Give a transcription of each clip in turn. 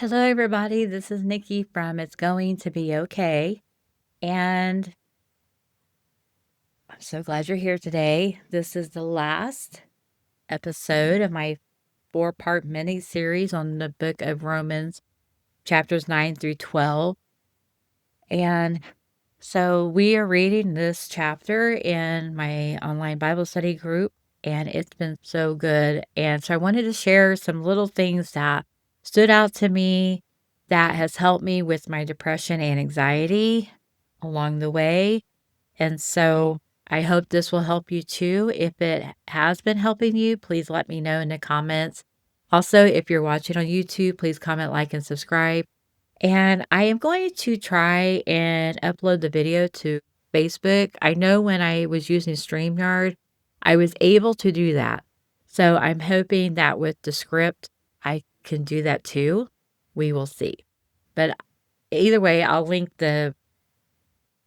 Hello, everybody. This is Nikki from It's Going to Be Okay. And I'm so glad you're here today. This is the last episode of my four-part mini series on the book of Romans, chapters 9 through 12. And so we are reading this chapter in my online Bible study group, and it's been so good. And so I wanted to share some little things that stood out to me that has helped me with my depression and anxiety along the way. And so I hope this will help you too. If it has been helping you, please let me know in the comments. Also, if you're watching on YouTube, please comment, like, and subscribe. And I am going to try and upload the video to Facebook. I know when I was using StreamYard, I was able to do that. So I'm hoping that with the script, I can do that too. We will see. But either way, I'll link the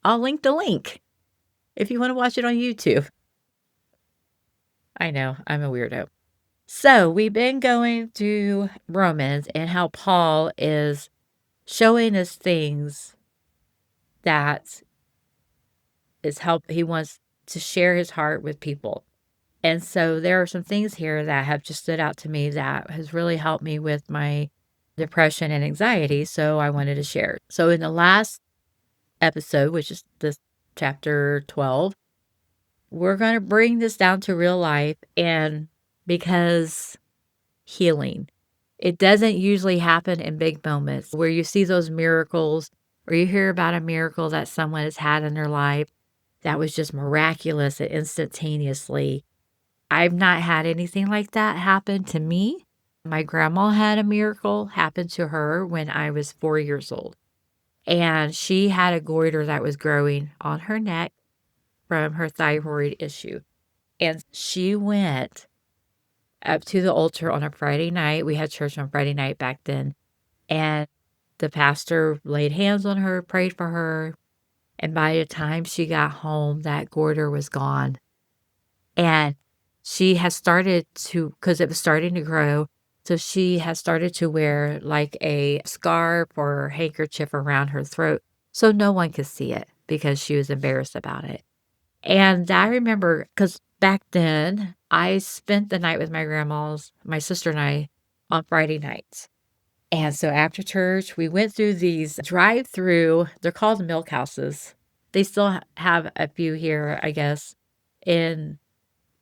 link if you want to watch it on YouTube. I know, I'm a weirdo. So we've been going through Romans and how Paul is showing us things that he wants to share his heart with people. And so there are some things here that have just stood out to me that has really helped me with my depression and anxiety. So I wanted to share. So in the last episode, which is this chapter 12, we're going to bring this down to real life. And because healing, it doesn't usually happen in big moments where you see those miracles or you hear about a miracle that someone has had in their life that was just miraculous and instantaneously. I've not had anything like that happen to me. My grandma had a miracle happen to her when I was 4 years old. And she had a goiter that was growing on her neck from her thyroid issue. And she went up to the altar on a Friday night. We had church on Friday night back then. And the pastor laid hands on her, prayed for her. And by the time she got home, that goiter was gone. And she has started to, because it was starting to grow, so she has started to wear like a scarf or handkerchief around her throat so no one could see it because she was embarrassed about it. And I remember, because back then, I spent the night with my sister and I, on Friday nights. And so after church, we went through these drive-through, they're called milk houses. They still have a few here, I guess, in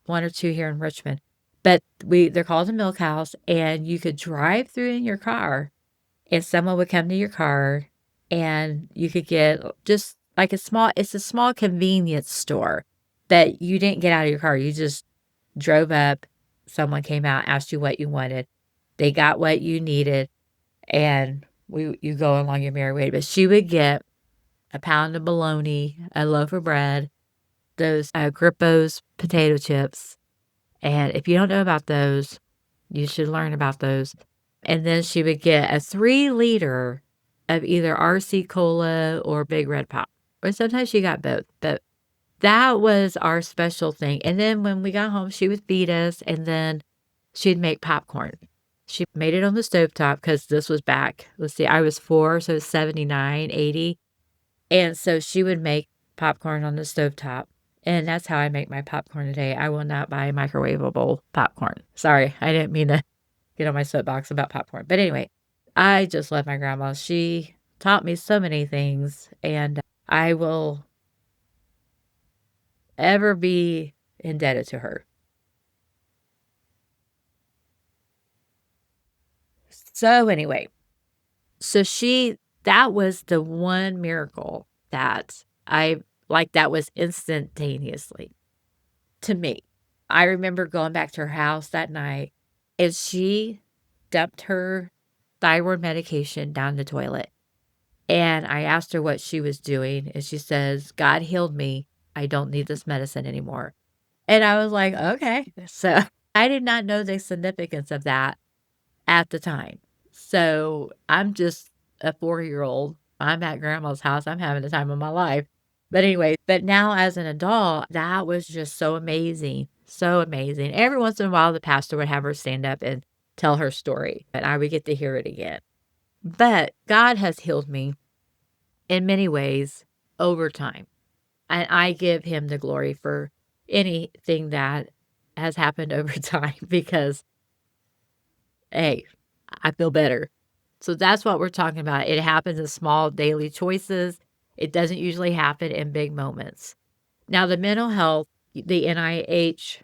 one or two here in Richmond. But they're called a milk house, and you could drive through in your car, and someone would come to your car, and you could get just like it's a small convenience store, but you didn't get out of your car. You just drove up, someone came out, asked you what you wanted. They got what you needed, and you go along your merry way. But she would get a pound of bologna, a loaf of bread, those Grippo's potato chips. And if you don't know about those, you should learn about those. And then she would get a 3-liter of either RC Cola or Big Red Pop. Or sometimes she got both. But that was our special thing. And then when we got home, she would feed us, and then she'd make popcorn. She made it on the stovetop because this was back. Let's see, I was 4, so 79, 80. And so she would make popcorn on the stovetop. And that's how I make my popcorn today. I will not buy microwavable popcorn. Sorry, I didn't mean to get on my soapbox about popcorn. But anyway, I just love my grandma. She taught me so many things, and I will ever be indebted to her. So anyway, that was the one miracle that that was instantaneously to me. I remember going back to her house that night, and she dumped her thyroid medication down the toilet. And I asked her what she was doing, and she says, "God healed me. I don't need this medicine anymore." And I was like, "Okay." So I did not know the significance of that at the time. So I'm just a 4-year-old. I'm at grandma's house. I'm having the time of my life. But anyway, but now as an adult, that was just so amazing. So amazing. Every once in a while, the pastor would have her stand up and tell her story, and I would get to hear it again. But God has healed me in many ways over time. And I give him the glory for anything that has happened over time because, hey, I feel better. So that's what we're talking about. It happens in small daily choices. It doesn't usually happen in big moments. Now, the mental health, the NIH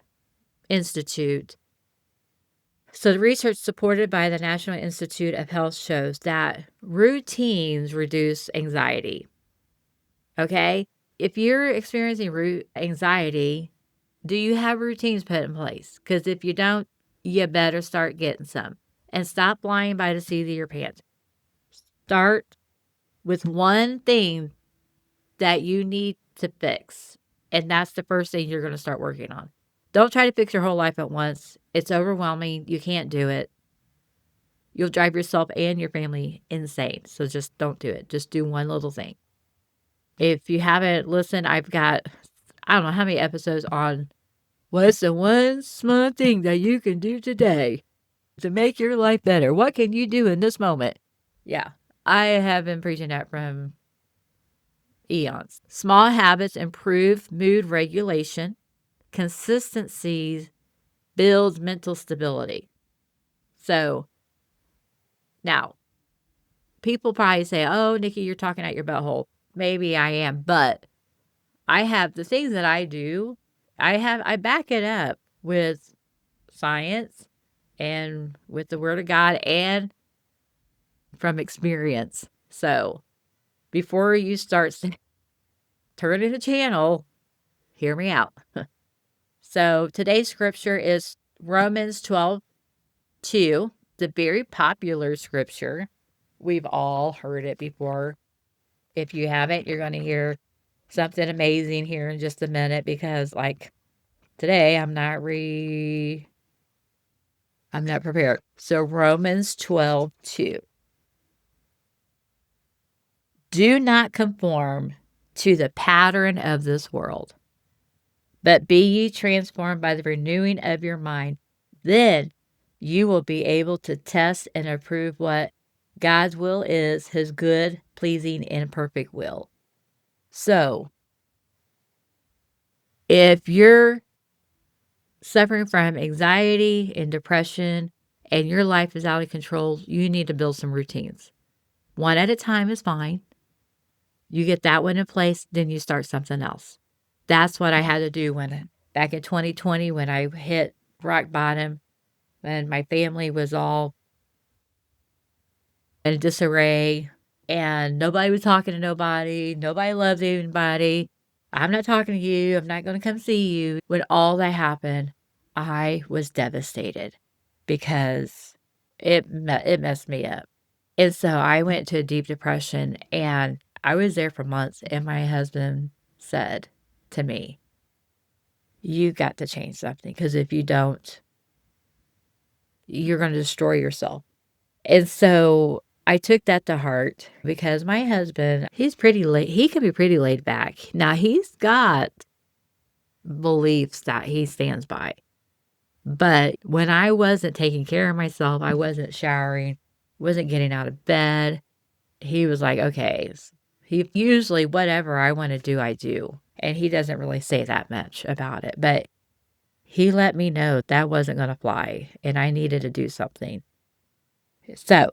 Institute, so the research supported by the National Institute of Health shows that routines reduce anxiety. Okay? If you're experiencing anxiety, do you have routines put in place? Because if you don't, you better start getting some. And stop flying by the seat of your pants. Start with one thing that you need to fix. And that's the first thing you're going to start working on. Don't try to fix your whole life at once. It's overwhelming. You can't do it. You'll drive yourself and your family insane. So just don't do it. Just do one little thing. If you haven't listened, I've got, I don't know how many episodes on what's the one small thing that you can do today to make your life better. What can you do in this moment? Yeah, I have been preaching that from eons. Small habits improve mood regulation. Consistency builds mental stability. So now, people probably say, oh, Nikki, you're talking out your butthole. Maybe I am, but I have the things that I do, I back it up with science and with the word of God and from experience. So before you start turning the channel, hear me out. So today's scripture is Romans 12:2, the very popular scripture. We've all heard it before. If you haven't, you're going to hear something amazing here in just a minute because like today I'm not prepared. So Romans 12:2. Do not conform to the pattern of this world, but be ye transformed by the renewing of your mind. Then you will be able to test and approve what God's will is, his good, pleasing, and perfect will. So, if you're suffering from anxiety and depression and your life is out of control, you need to build some routines. One at a time is fine. You get that one in place, then you start something else. That's what I had to do back in 2020 when I hit rock bottom and my family was all in disarray and nobody was talking to nobody. Nobody loved anybody. I'm not talking to you. I'm not going to come see you. When all that happened, I was devastated because it messed me up. And so I went to a deep depression and I was there for months. And my husband said to me, you got to change something because if you don't, you're going to destroy yourself. And so I took that to heart because my husband, he's pretty late. He can be pretty laid back. Now he's got beliefs that he stands by. But when I wasn't taking care of myself, I wasn't showering, wasn't getting out of bed, he was like, okay, he usually whatever I want to do, I do. And he doesn't really say that much about it, but he let me know that wasn't going to fly and I needed to do something. So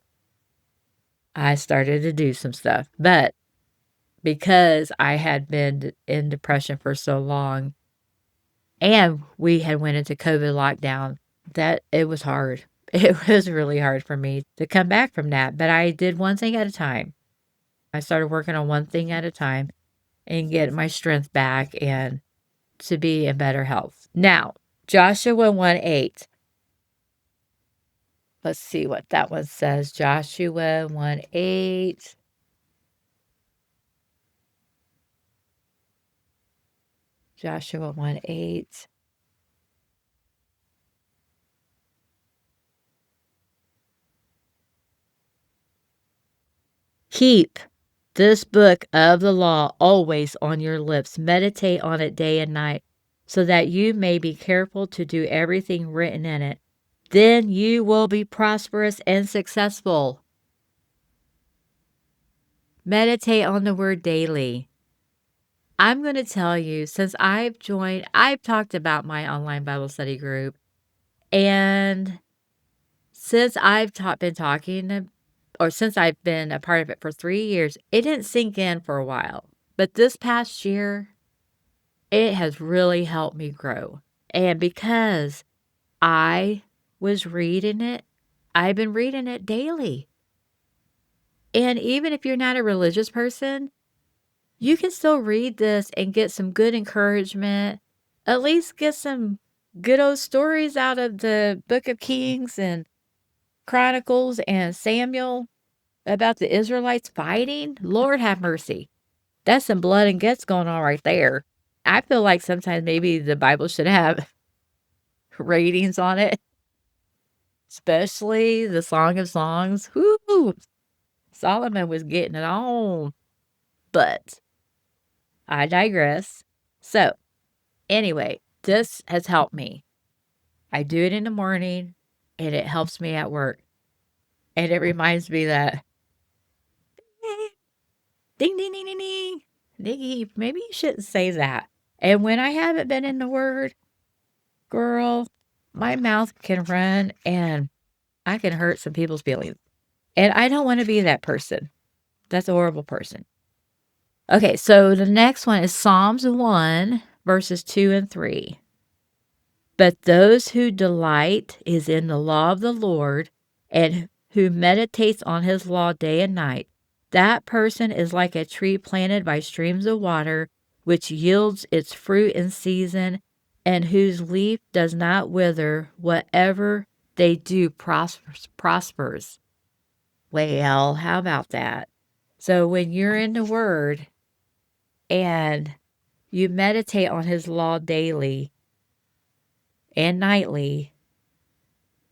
I started to do some stuff, but because I had been in depression for so long and we had went into COVID lockdown, that it was hard. It was really hard for me to come back from that, but I did one thing at a time. I started working on one thing at a time and get my strength back and to be in better health. Now, Joshua 1:8. Let's see what that one says. Joshua 1:8. Joshua 1:8. Keep this book of the law always on your lips. Meditate on it day and night, so that you may be careful to do everything written in it. Then you will be prosperous and successful. Meditate on the word daily. I'm gonna tell you, since I've talked about my online Bible study group, and since been talking or since I've been a part of it for 3 years, it didn't sink in for a while. But this past year, it has really helped me grow. And because I was reading it, I've been reading it daily. And even if you're not a religious person, you can still read this and get some good encouragement, at least get some good old stories out of the Book of Kings and Chronicles and Samuel about the Israelites fighting. Lord have mercy. That's some blood and guts going on right there. I feel like sometimes maybe the Bible should have ratings on it, especially the Song of Songs. Whoo! Solomon was getting it on. But I digress. So, anyway, this has helped me. I do it in the morning, and it helps me at work. And it reminds me that, ding, ding, ding, ding, ding. Nicky, maybe you shouldn't say that. And when I haven't been in the Word, girl, my mouth can run and I can hurt some people's feelings. And I don't want to be that person. That's a horrible person. Okay, so the next one is Psalms 1, verses 2 and 3. But those who delight is in the law of the Lord and who meditates on his law day and night, that person is like a tree planted by streams of water, which yields its fruit in season, and whose leaf does not wither. Whatever they do prospers. Well, how about that? So when you're in the Word and you meditate on his law daily and nightly,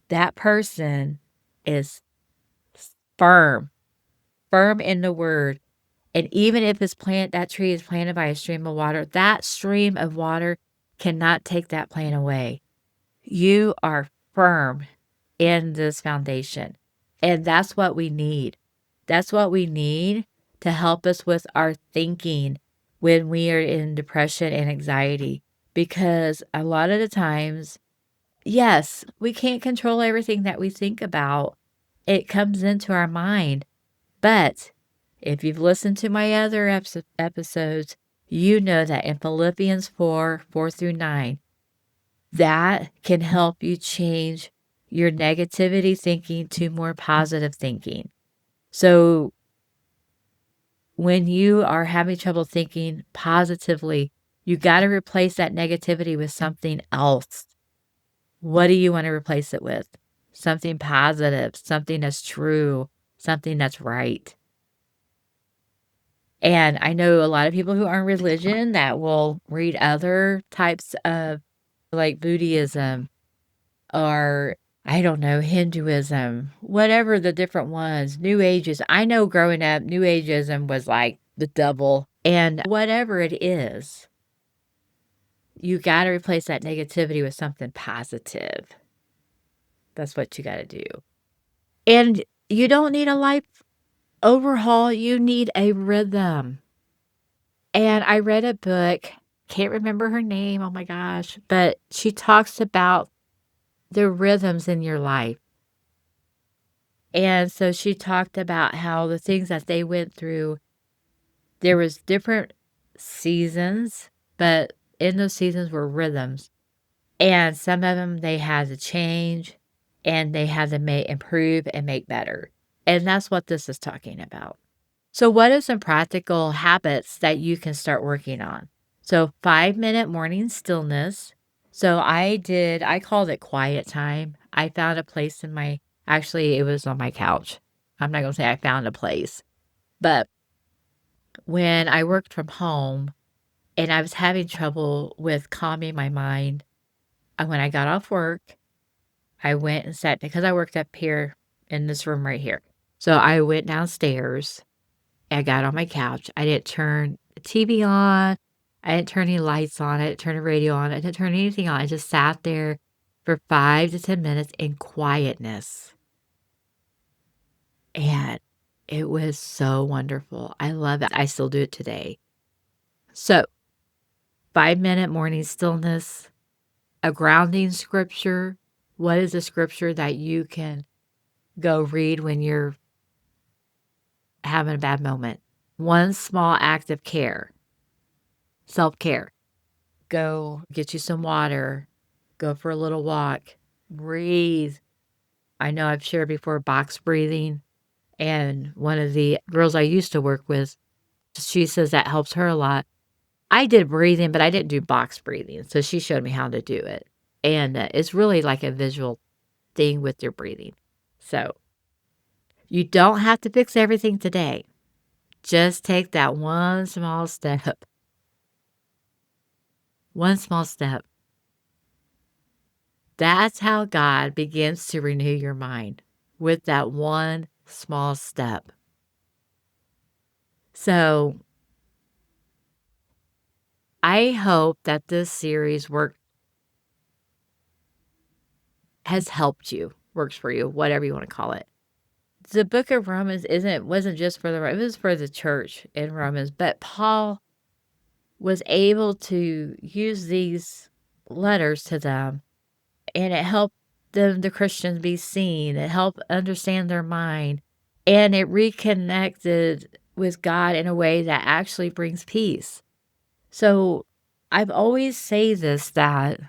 that person is firm, firm in the Word. And even if that tree is planted by a stream of water, that stream of water cannot take that plant away. You are firm in this foundation. And that's what we need. That's what we need to help us with our thinking when we are in depression and anxiety. Because a lot of the times, yes, we can't control everything that we think about. It comes into our mind. But if you've listened to my other episodes, you know that in Philippians 4 through 9, that can help you change your negativity thinking to more positive thinking. So when you are having trouble thinking positively, you got to replace that negativity with something else. What do you want to replace it with? Something positive, something that's true, something that's right. And I know a lot of people who aren't religion that will read other types of, like, Buddhism or, I don't know, Hinduism, whatever the different ones, New Ages. I know growing up, New Ageism was like the devil. And whatever it is, you got to replace that negativity with something positive. That's what you got to do. And you don't need a life overhaul, you need a rhythm. And I read a book, can't remember her name, oh my gosh, but she talks about the rhythms in your life. And so she talked about how the things that they went through, there was different seasons, but in those seasons were rhythms. And some of them they had to change and they had to improve and make better. And that's what this is talking about. So what are some practical habits that you can start working on? So 5-minute morning stillness. So I called it quiet time. I found a place actually it was on my couch. I'm not going to say I found a place. But when I worked from home and I was having trouble with calming my mind, when I got off work, I went and sat because I worked up here in this room right here. So I went downstairs. I got on my couch. I didn't turn the TV on. I didn't turn any lights on. I didn't turn the radio on. I didn't turn anything on. I just sat there for 5 to 10 minutes in quietness. And It was so wonderful. I love it. I still do it today. So, 5-minute morning stillness, a grounding scripture. What is a scripture that you can go read when you're having a bad moment? One small act of care, self care. Go get you some water, go for a little walk, breathe. I know I've shared before box breathing, and one of the girls I used to work with, she says that helps her a lot. I did breathing, but I didn't do box breathing, so she showed me how to do it, and, it's really like a visual thing with your breathing. So, you don't have to fix everything today. Just take that one small step. One small step. That's how God begins to renew your mind, with that one small step. So, I hope that this series has helped you, works for you, whatever you wanna call it. The book of Romans wasn't just for it was for the church in Romans, but Paul was able to use these letters to them, and it helped them, the Christians, be seen. It helped understand their mind, and it reconnected with God in a way that actually brings peace. So, I've always say this, that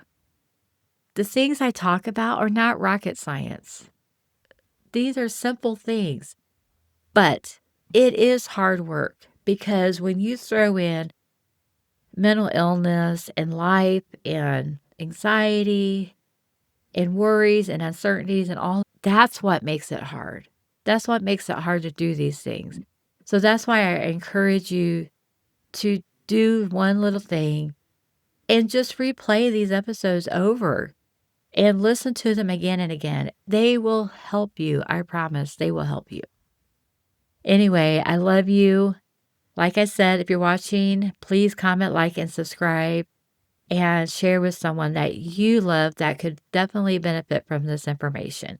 the things I talk about are not rocket science. These are simple things, but it is hard work because when you throw in mental illness and life and anxiety and worries and uncertainties and all, that's what makes it hard. That's what makes it hard to do these things. So that's why I encourage you to do one little thing and just replay these episodes over and listen to them again and again. They will help you. I promise they will help you. Anyway, I love you. Like I said, if you're watching, please comment, like, and subscribe, and share with someone that you love that could definitely benefit from this information.